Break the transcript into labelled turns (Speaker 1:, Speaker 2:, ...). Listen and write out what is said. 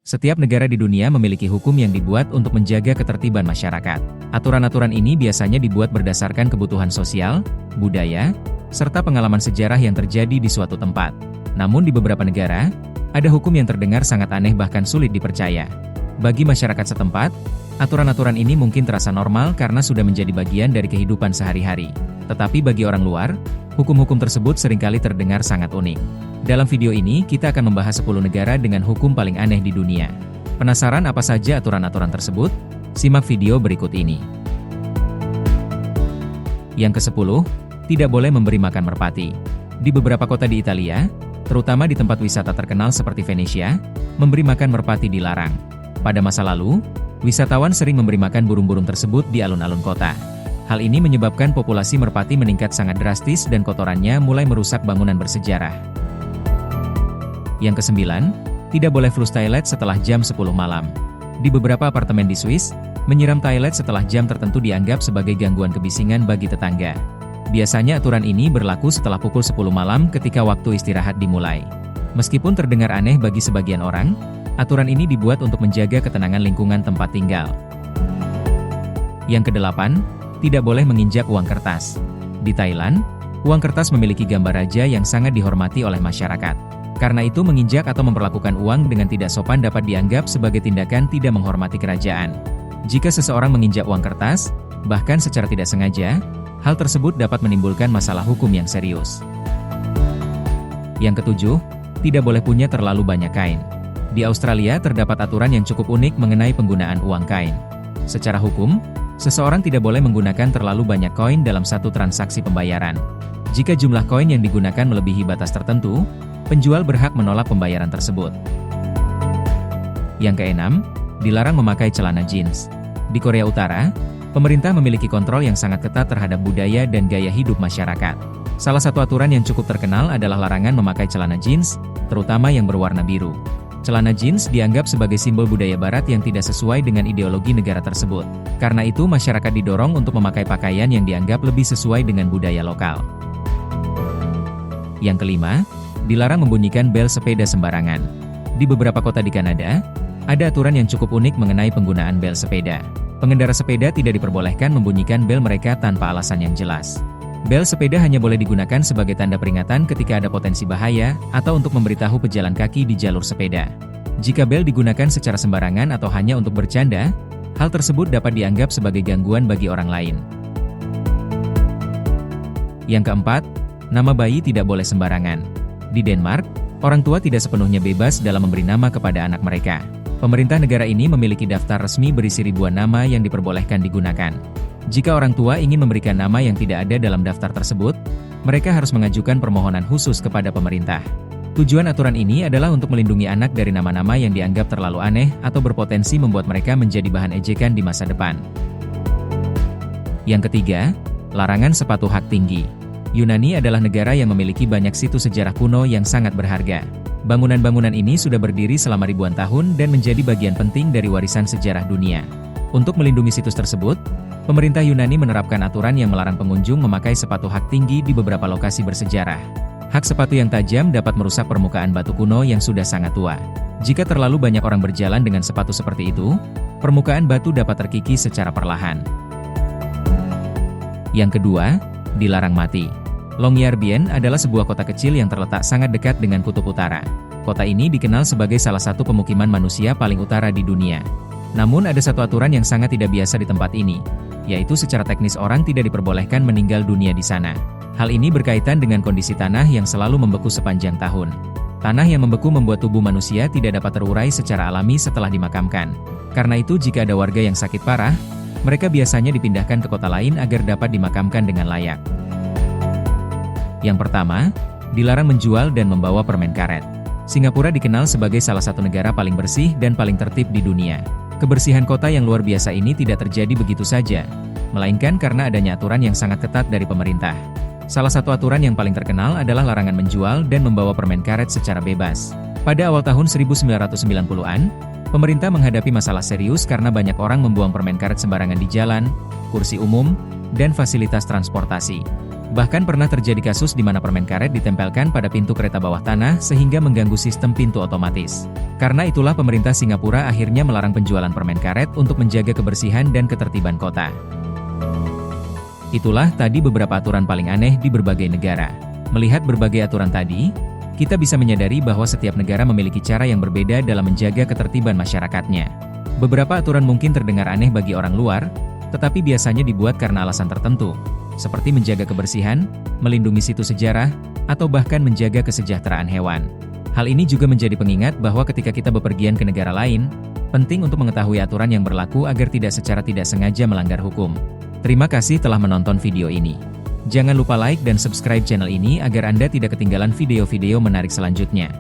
Speaker 1: Setiap negara di dunia memiliki hukum yang dibuat untuk menjaga ketertiban masyarakat. Aturan-aturan ini biasanya dibuat berdasarkan kebutuhan sosial, budaya, serta pengalaman sejarah yang terjadi di suatu tempat. Namun di beberapa negara, ada hukum yang terdengar sangat aneh bahkan sulit dipercaya. Bagi masyarakat setempat, aturan-aturan ini mungkin terasa normal karena sudah menjadi bagian dari kehidupan sehari-hari. Tetapi bagi orang luar, hukum-hukum tersebut seringkali terdengar sangat unik. Dalam video ini, kita akan membahas 10 negara dengan hukum paling aneh di dunia. Penasaran apa saja aturan-aturan tersebut? Simak video berikut ini. Yang ke-10, tidak boleh memberi makan merpati. Di beberapa kota di Italia, terutama di tempat wisata terkenal seperti Venesia, memberi makan merpati dilarang. Pada masa lalu, wisatawan sering memberi makan burung-burung tersebut di alun-alun kota. Hal ini menyebabkan populasi merpati meningkat sangat drastis dan kotorannya mulai merusak bangunan bersejarah. Yang ke-9, tidak boleh flush toilet setelah jam 10 malam. Di beberapa apartemen di Swiss, menyiram toilet setelah jam tertentu dianggap sebagai gangguan kebisingan bagi tetangga. Biasanya aturan ini berlaku setelah pukul 10 malam ketika waktu istirahat dimulai. Meskipun terdengar aneh bagi sebagian orang, aturan ini dibuat untuk menjaga ketenangan lingkungan tempat tinggal. Yang ke-8, tidak boleh menginjak uang kertas. Di Thailand, uang kertas memiliki gambar raja yang sangat dihormati oleh masyarakat. Karena itu menginjak atau memperlakukan uang dengan tidak sopan dapat dianggap sebagai tindakan tidak menghormati kerajaan. Jika seseorang menginjak uang kertas, bahkan secara tidak sengaja, hal tersebut dapat menimbulkan masalah hukum yang serius. Yang ke-7, tidak boleh punya terlalu banyak kain. Di Australia terdapat aturan yang cukup unik mengenai penggunaan uang kain. Secara hukum, seseorang tidak boleh menggunakan terlalu banyak koin dalam satu transaksi pembayaran. Jika jumlah koin yang digunakan melebihi batas tertentu, penjual berhak menolak pembayaran tersebut. Yang ke-6, dilarang memakai celana jeans. Di Korea Utara, pemerintah memiliki kontrol yang sangat ketat terhadap budaya dan gaya hidup masyarakat. Salah satu aturan yang cukup terkenal adalah larangan memakai celana jeans, terutama yang berwarna biru. Celana jeans dianggap sebagai simbol budaya barat yang tidak sesuai dengan ideologi negara tersebut. Karena itu masyarakat didorong untuk memakai pakaian yang dianggap lebih sesuai dengan budaya lokal. Yang kelima, dilarang membunyikan bel sepeda sembarangan. Di beberapa kota di Kanada, ada aturan yang cukup unik mengenai penggunaan bel sepeda. Pengendara sepeda tidak diperbolehkan membunyikan bel mereka tanpa alasan yang jelas. Bel sepeda hanya boleh digunakan sebagai tanda peringatan ketika ada potensi bahaya, atau untuk memberitahu pejalan kaki di jalur sepeda. Jika bel digunakan secara sembarangan atau hanya untuk bercanda, hal tersebut dapat dianggap sebagai gangguan bagi orang lain. Yang keempat, nama bayi tidak boleh sembarangan. Di Denmark, orang tua tidak sepenuhnya bebas dalam memberi nama kepada anak mereka. Pemerintah negara ini memiliki daftar resmi berisi ribuan nama yang diperbolehkan digunakan. Jika orang tua ingin memberikan nama yang tidak ada dalam daftar tersebut, mereka harus mengajukan permohonan khusus kepada pemerintah. Tujuan aturan ini adalah untuk melindungi anak dari nama-nama yang dianggap terlalu aneh atau berpotensi membuat mereka menjadi bahan ejekan di masa depan. Yang ketiga, larangan sepatu hak tinggi. Yunani adalah negara yang memiliki banyak situs sejarah kuno yang sangat berharga. Bangunan-bangunan ini sudah berdiri selama ribuan tahun dan menjadi bagian penting dari warisan sejarah dunia. Untuk melindungi situs tersebut, pemerintah Yunani menerapkan aturan yang melarang pengunjung memakai sepatu hak tinggi di beberapa lokasi bersejarah. Hak sepatu yang tajam dapat merusak permukaan batu kuno yang sudah sangat tua. Jika terlalu banyak orang berjalan dengan sepatu seperti itu, permukaan batu dapat terkikis secara perlahan. Yang kedua, dilarang mati. Longyearbyen adalah sebuah kota kecil yang terletak sangat dekat dengan kutub utara. Kota ini dikenal sebagai salah satu pemukiman manusia paling utara di dunia. Namun ada satu aturan yang sangat tidak biasa di tempat ini, yaitu secara teknis orang tidak diperbolehkan meninggal dunia di sana. Hal ini berkaitan dengan kondisi tanah yang selalu membeku sepanjang tahun. Tanah yang membeku membuat tubuh manusia tidak dapat terurai secara alami setelah dimakamkan. Karena itu jika ada warga yang sakit parah, mereka biasanya dipindahkan ke kota lain agar dapat dimakamkan dengan layak. Yang pertama, dilarang menjual dan membawa permen karet. Singapura dikenal sebagai salah satu negara paling bersih dan paling tertib di dunia. Kebersihan kota yang luar biasa ini tidak terjadi begitu saja, melainkan karena adanya aturan yang sangat ketat dari pemerintah. Salah satu aturan yang paling terkenal adalah larangan menjual dan membawa permen karet secara bebas. Pada awal tahun 1990-an, pemerintah menghadapi masalah serius karena banyak orang membuang permen karet sembarangan di jalan, kursi umum, dan fasilitas transportasi. Bahkan pernah terjadi kasus di mana permen karet ditempelkan pada pintu kereta bawah tanah sehingga mengganggu sistem pintu otomatis. Karena itulah pemerintah Singapura akhirnya melarang penjualan permen karet untuk menjaga kebersihan dan ketertiban kota. Itulah tadi beberapa aturan paling aneh di berbagai negara. Melihat berbagai aturan tadi, kita bisa menyadari bahwa setiap negara memiliki cara yang berbeda dalam menjaga ketertiban masyarakatnya. Beberapa aturan mungkin terdengar aneh bagi orang luar, tetapi biasanya dibuat karena alasan tertentu, seperti menjaga kebersihan, melindungi situs sejarah, atau bahkan menjaga kesejahteraan hewan. Hal ini juga menjadi pengingat bahwa ketika kita bepergian ke negara lain, penting untuk mengetahui aturan yang berlaku agar tidak secara tidak sengaja melanggar hukum. Terima kasih telah menonton video ini. Jangan lupa like dan subscribe channel ini agar Anda tidak ketinggalan video-video menarik selanjutnya.